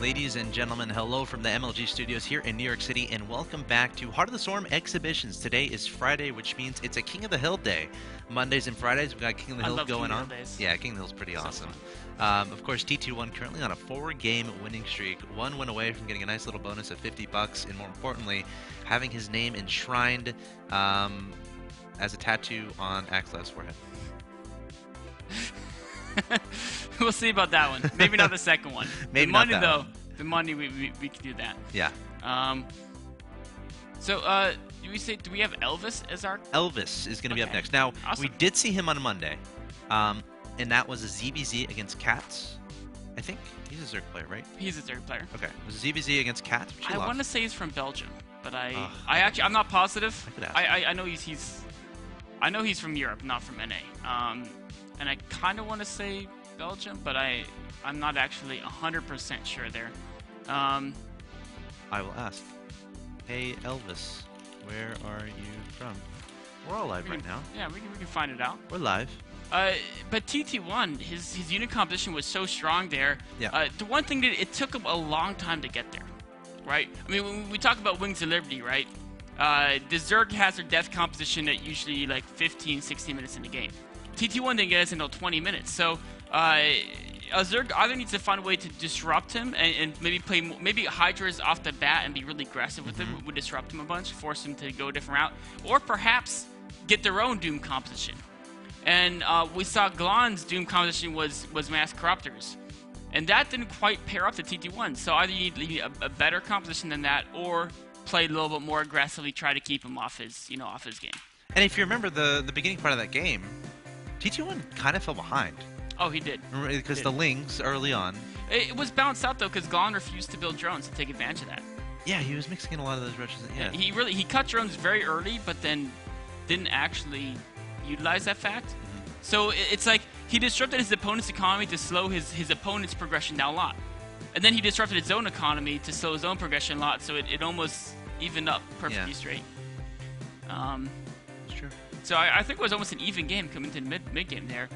Ladies and gentlemen, hello from the MLG studios here in New York City, and welcome back to Heart of the Storm exhibitions. Today is Friday, which means it's a King of the Hill day. Mondays and Fridays, we've got King of the Hill going on. Yeah, King of the Hill's pretty awesome. Of course, TT1 currently on a 4-game winning streak, one win away from getting a nice little bonus of $50, and more importantly, having his name enshrined as a tattoo on Axlav's forehead. We'll see about that one. Maybe not the second one. Maybe the money, not that though. one. The money, we can do that. Yeah. Do we have Elvis as our? Elvis is going to be up next. Now, awesome. We did see him on Monday, and that was a ZBZ against Cats. I think he's a Zerg player, right? He's a Zerg player. Okay. It was a ZBZ against Cats. I want to say he's from Belgium, but I'm not positive. I could ask. I know I know he's from Europe, not from NA. And I kind of want to say Belgium, but I'm not actually 100% sure there. I will ask. Hey Elvis, where are you from? We're all live right now. Yeah, we can find it out. We're live. But TT1, his unit composition was so strong there. Yeah. The one thing that it took him a long time to get there, right? I mean, when we talk about Wings of Liberty, right? The Zerg has their death composition at usually like 15, 16 minutes in the game. TT1 didn't get us until 20 minutes, so a Zerg either needs to find a way to disrupt him and maybe Hydra's off the bat and be really aggressive with him, would disrupt him a bunch, force him to go a different route, or perhaps get their own Doom composition. And we saw Glon's Doom composition was Mass Corruptors, and that didn't quite pair up to TT1. So either you need a better composition than that, or play a little bit more aggressively, try to keep him off his game. And if you remember the beginning part of that game, TT1 kind of fell behind. Oh, he did. Because the Lings early on. It was balanced out though, because Glon refused to build drones to take advantage of that. Yeah, he was mixing in a lot of those rushes. Yeah. He cut drones very early, but then didn't actually utilize that fact. So it's like he disrupted his opponent's economy to slow his opponent's progression down a lot, and then he disrupted his own economy to slow his own progression a lot. So it almost evened up perfectly straight. That's true. So I think it was almost an even game coming to the mid game there.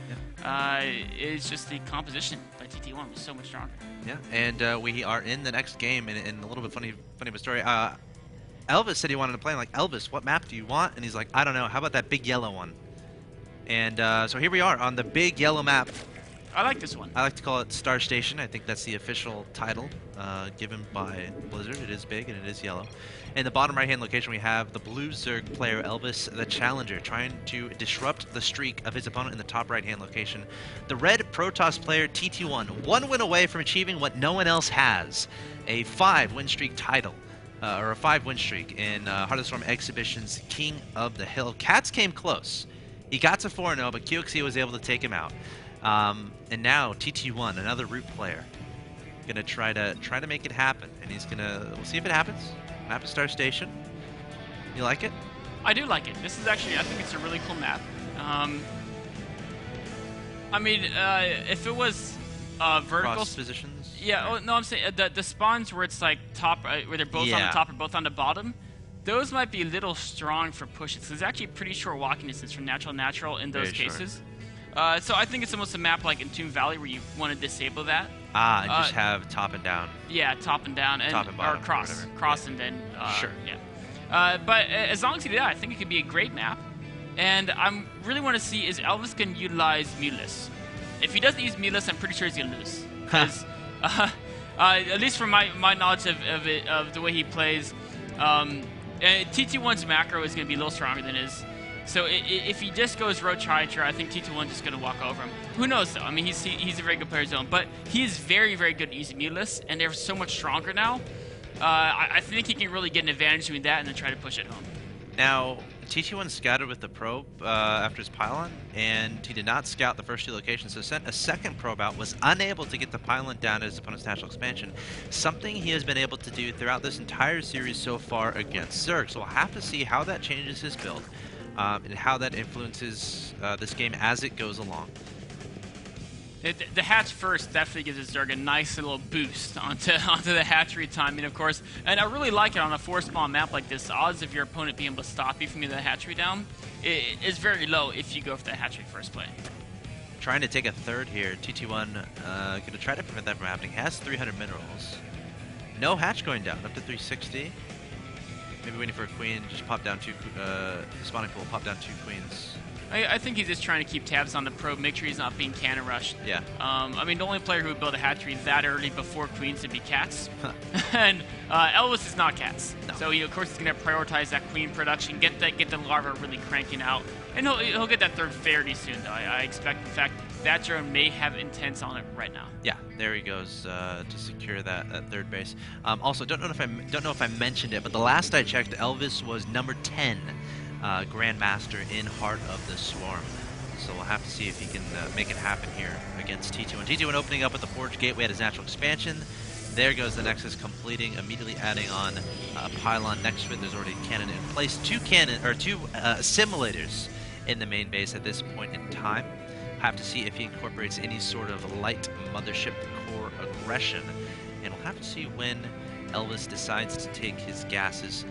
Yeah. It's just the composition by TT1 was so much stronger. Yeah, and we are in the next game, and a little bit funny of a story. Elvis said he wanted to play. I'm like, Elvis, what map do you want? And he's like, I don't know. How about that big yellow one? And so here we are on the big yellow map. I like this one. I like to call it Star Station. I think that's the official title given by Blizzard. It is big and it is yellow. In the bottom right-hand location, we have the blue Zerg player Elvis, the challenger, trying to disrupt the streak of his opponent in the top right-hand location. The red Protoss player TT1, one win away from achieving what no one else has, a 5-win streak title, or a 5-win streak in Heart of the Storm Exhibition's King of the Hill. Cats came close. He got to 4-0, but QXE was able to take him out. And now TT1, another root player, gonna try to make it happen, and we'll see if it happens. Map is Star Station. You like it? I do like it. This is actually, I think it's a really cool map. I mean, if it was vertical Cross positions. Yeah. Oh, no, I'm saying the spawns where it's like top, where they're both on the top or both on the bottom. Those might be a little strong for pushes. There's actually pretty short walking distance from natural in those cases. So I think it's almost a map like in Tomb Valley where you want to disable that. And just have top and down. Yeah, top and down, top and bottom, or cross, and then sure. Yeah. But as long as he did that, I think it could be a great map. And I really want to see is Elvis can utilize Mulas. If he doesn't use Mulas, I'm pretty sure he's gonna lose. Because at least from my knowledge of the way he plays, TT1's macro is gonna be a little stronger than his. So if he just goes Roach Hydra, I think TT1's just going to walk over him. Who knows, though? I mean, he's a very good player zone, but he is very, very good at using Mulas, and they're so much stronger now. I think he can really get an advantage doing that and then try to push it home. Now, TT1 scouted with the probe after his pylon, and he did not scout the first 2 locations, so sent a second probe out, was unable to get the pylon down to his opponent's natural expansion, something he has been able to do throughout this entire series so far against Zerg. So we'll have to see how that changes his build. And how that influences this game as it goes along. The hatch first definitely gives Zerg a nice little boost onto the hatchery timing, of course. And I really like it on a 4-spawn map like this. The odds of your opponent being able to stop you from getting the hatchery down is very low if you go for the hatchery first play. Trying to take a third here. TT1 going to try to prevent that from happening. Has 300 minerals. No hatch going down, up to 360. Maybe waiting for a queen, just pop down 2, spawning pool, pop down 2 queens. I think he's just trying to keep tabs on the probe, make sure he's not being cannon rushed. Yeah. I mean, the only player who would build a hatchery that early before queens would be Cats. And Elvis is not Cats. No. So, of course, he's going to prioritize that queen production, get the larva really cranking out. And he'll get that third fairly soon, though. I expect, in fact, that drone may have intents on it right now. Yeah, there he goes to secure that third base. Also, don't know if I mentioned it, but the last I checked, Elvis was number 10 Grandmaster in Heart of the Swarm. So we'll have to see if he can make it happen here against TT1. TT1 opening up with the Forge Gateway at his natural expansion. There goes the Nexus completing, immediately adding on a pylon next to it. There's already a cannon in place. Two simulators in the main base at this point in time. Have to see if he incorporates any sort of light mothership core aggression, and we'll have to see when Elvis decides to take his gases.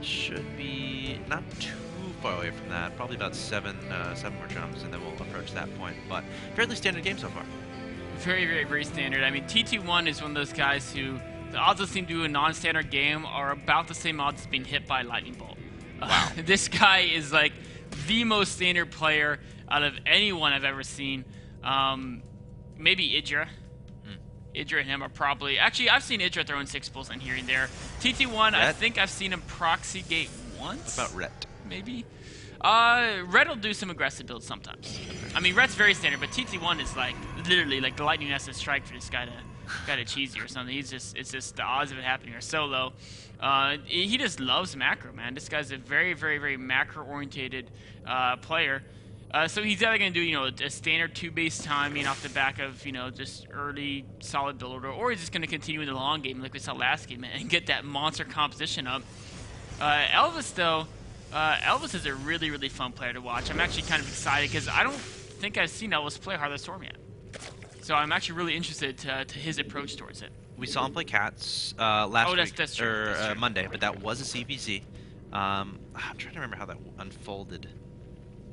Should be not too far away from that, probably about seven more jumps, and then we'll approach that point. But fairly standard game so far. Very, very, very standard. I mean, TT1 is one of those guys who the odds of seeing do a non-standard game are about the same odds as being hit by a lightning bolt. Wow. This guy is like the most standard player out of anyone I've ever seen. Maybe Idra. Idra and him are probably... Actually, I've seen Idra throwing 6 pulls in here and there. TT1, I think I've seen him proxy gate once. What about Rhett? Maybe. Rhett will do some aggressive builds sometimes. I mean, Rhett's very standard, but TT1 is like literally like the lightning has to strike for this guy to cheese you or something. It's just the odds of it happening are so low. He just loves macro, man. This guy's a very, very, very macro-orientated player. So he's either going to do, a standard 2-base timing off the back of, just early solid build order, or he's just going to continue in the long game like we saw last game and get that monster composition up. Elvis, though, Elvis is a really, really fun player to watch. I'm actually kind of excited because I don't think I've seen Elvis play Heart of the Storm yet. So I'm actually really interested to his approach towards it. We saw him play Cats last week, that's true. Monday, but that was a CPC. I'm trying to remember how that unfolded.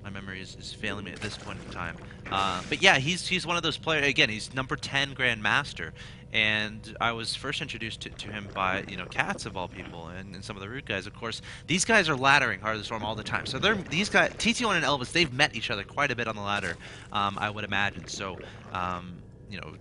My memory is failing me at this point in time. But yeah, he's one of those players. Again, he's number 10 Grandmaster, and I was first introduced to him by Cats of all people, and some of the Root guys. Of course, these guys are laddering Heart of the Storm all the time. So these guys, TT1 and Elvis, they've met each other quite a bit on the ladder, I would imagine. So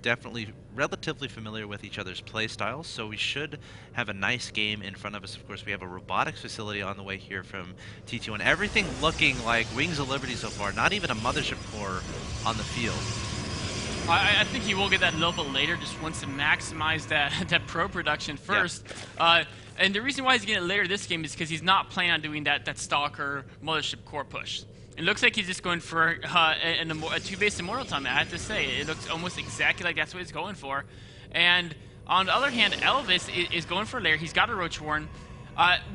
definitely relatively familiar with each other's play styles, so we should have a nice game in front of us. Of course, we have a robotics facility on the way here from TT1. Everything looking like Wings of Liberty so far, not even a mothership core on the field. I think he will get that a little bit later, just wants to maximize that pro production first. Yeah. And the reason why he's getting it later this game is because he's not planning on doing that Stalker mothership core push. It looks like he's just going for a 2-base Immortal Time, I have to say. It looks almost exactly like that's what he's going for. And on the other hand, Elvis is going for a lair. He's got a Roach Warren.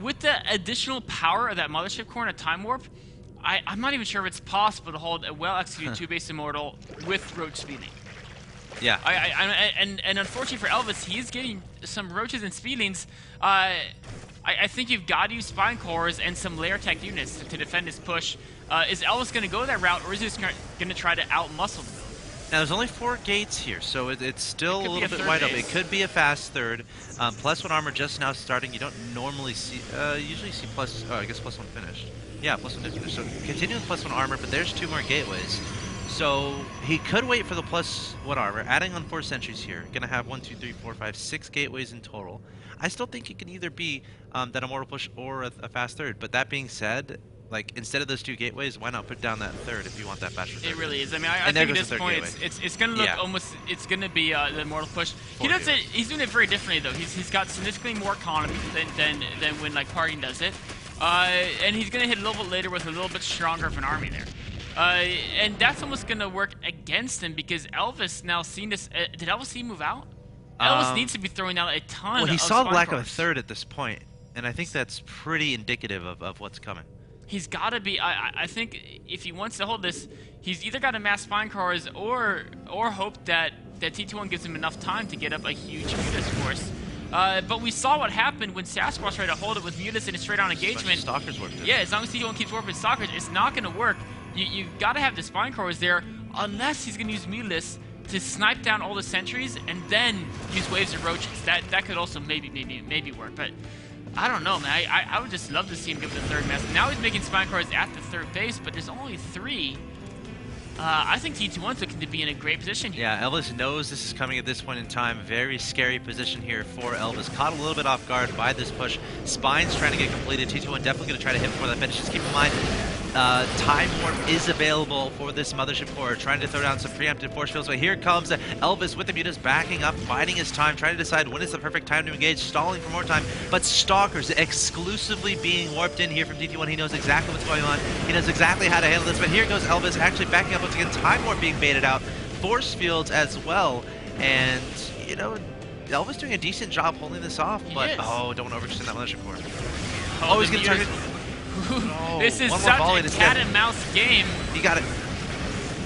With the additional power of that Mothership Core and a Time Warp, I'm not even sure if it's possible to hold a well-executed 2-base Immortal with Roach speeding. Yeah. And unfortunately for Elvis, he is getting some Roaches and Speedlings. I think you've got to use Spine Cores and some layer tech units to defend his push. Is Elvis going to go that route, or is he just going to try to out-muscle the build? Now, there's only 4 gates here, so it's still a little bit wide open. It could be a fast third. +1 armor just now starting. You don't normally see, usually see I guess +1 finished. Yeah, +1 did finish. So continuing +1 armor, but there's 2 more gateways. So he could wait for the +1 armor, adding on 4 sentries here. Gonna have 1, 2, 3, 4, 5, 6 gateways in total. I still think it can either be that Immortal push or a fast third, but that being said, like, instead of those 2 gateways, why not put down that third if you want that faster third? It really is. I mean, I think at this point, it's going to look almost, it's going to be the Immortal push. He does it, he's doing it very differently, though. He's got significantly more economy than when, like, Parting does it. And he's going to hit a little bit later with a little bit stronger of an army there. And that's almost going to work against him because Elvis now seen this. Did Elvis see him move out? Elvis needs to be throwing out a ton of Well, he saw the lack of a cores. third at this point, and I think that's pretty indicative of what's coming. He's got to be. I think if he wants to hold this, he's either got to mass Spine Cores or hope that TT1 gives him enough time to get up a huge Mutas force. But we saw what happened when Sasquatch tried to hold it with Mutas in a straight-on engagement. Stalkers worked it. Yeah, as long as TT1 keeps warping Stalkers, it's not going to work. You've got to have the Spine Cores there, unless he's going to use Mutas to snipe down all the sentries and then use waves of roaches. That could also maybe work, but I don't know, man. I would just love to see him give the third mess. Now he's making spine cars at the third base, but there's only 3. I think TT1's looking to be in a great position here. Yeah, Elvis knows this is coming at this point in time. Very scary position here for Elvis. Caught a little bit off guard by this push. Spine's trying to get completed. TT1 definitely going to try to hit before that finish. Just keep in mind, Time Warp is available for this Mothership Core, trying to throw down some preemptive force fields. But here comes Elvis with the mutas backing up, biding his time, trying to decide when is the perfect time to engage, stalling for more time. But Stalkers exclusively being warped in here from TT1. He knows exactly what's going on. He knows exactly how to handle this. But here goes Elvis actually backing up once again. Time Warp being baited out, force fields as well, and you know, Elvis doing a decent job holding this off. But oh, don't overextend that Mothership Core. Oh, he's gonna target. Oh, this is such a cat and mouse game. He got it.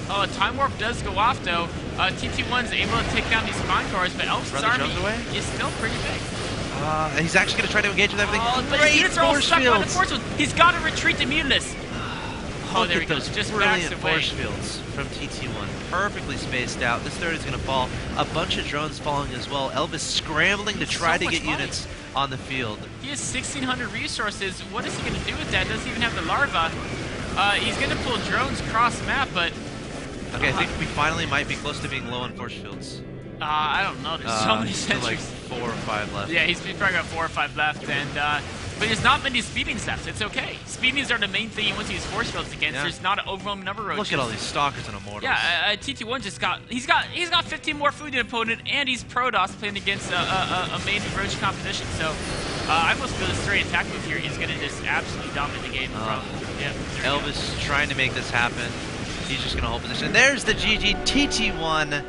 Oh, Time Warp does go off though. TT1's able to take down these spine cores, but Elvis' army is still pretty big. He's actually going to try to engage with everything. Oh, but great his units are all stuck by the force field. He's got to retreat to Mutinous. Oh, there he goes. Just backs away. Force fields from TT1. Perfectly spaced out. This third is going to fall. A bunch of drones falling as well. Elvis scrambling to try to get units on the field. He has 1,600 resources. What is he going to do with that? Doesn't even have the larva. He's going to pull drones cross map, but... Okay, I think we finally might be close to being low on force fields. I don't know. There's so many sentries. Like 4 or 5 left. Yeah, he's probably got 4 or 5 left, and but there's not many speedings left. It's okay. Speedings are the main thing he wants to use force fields against. Yeah. There's not an overwhelming number of roaches. Look at all these stalkers and immortals. Yeah, TT1 just got he's got 15 more food than opponent, and he's Protoss playing against a main roach competition. So I almost feel this straight attack move here. He's gonna just absolutely dominate the game. Yeah. Elvis trying to make this happen. He's just gonna hold position. There's the GG. TT1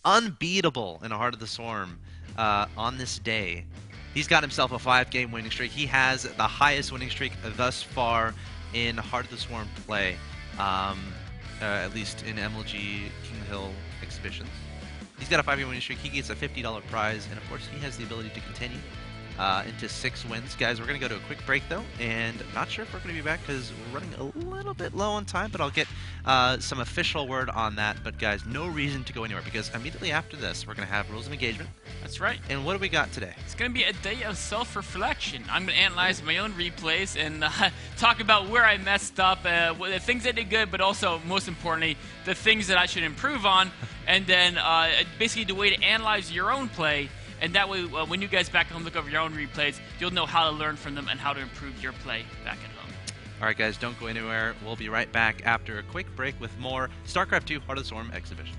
unbeatable in a Heart of the Swarm on this day. He's got himself a 5-game winning streak. He has the highest winning streak thus far in Heart of the Swarm play, at least in MLG King Hill exhibitions. He's got a 5-game winning streak. He gets a $50 prize, and of course, he has the ability to continue into 6 wins. Guys, we're going to go to a quick break, though, and not sure if we're going to be back because we're running a little bit low on time, but I'll get some official word on that. But, guys, no reason to go anywhere because immediately after this, we're going to have Rules of Engagement. That's right. And what do we got today? It's going to be a day of self-reflection. I'm going to analyze my own replays and talk about where I messed up, the things I did good, but also, most importantly, the things that I should improve on, and then basically the way to analyze your own play. And that way, when you guys back home look over your own replays, you'll know how to learn from them and how to improve your play back at home. All right, guys, don't go anywhere. We'll be right back after a quick break with more StarCraft 2 Heart of the Swarm exhibition.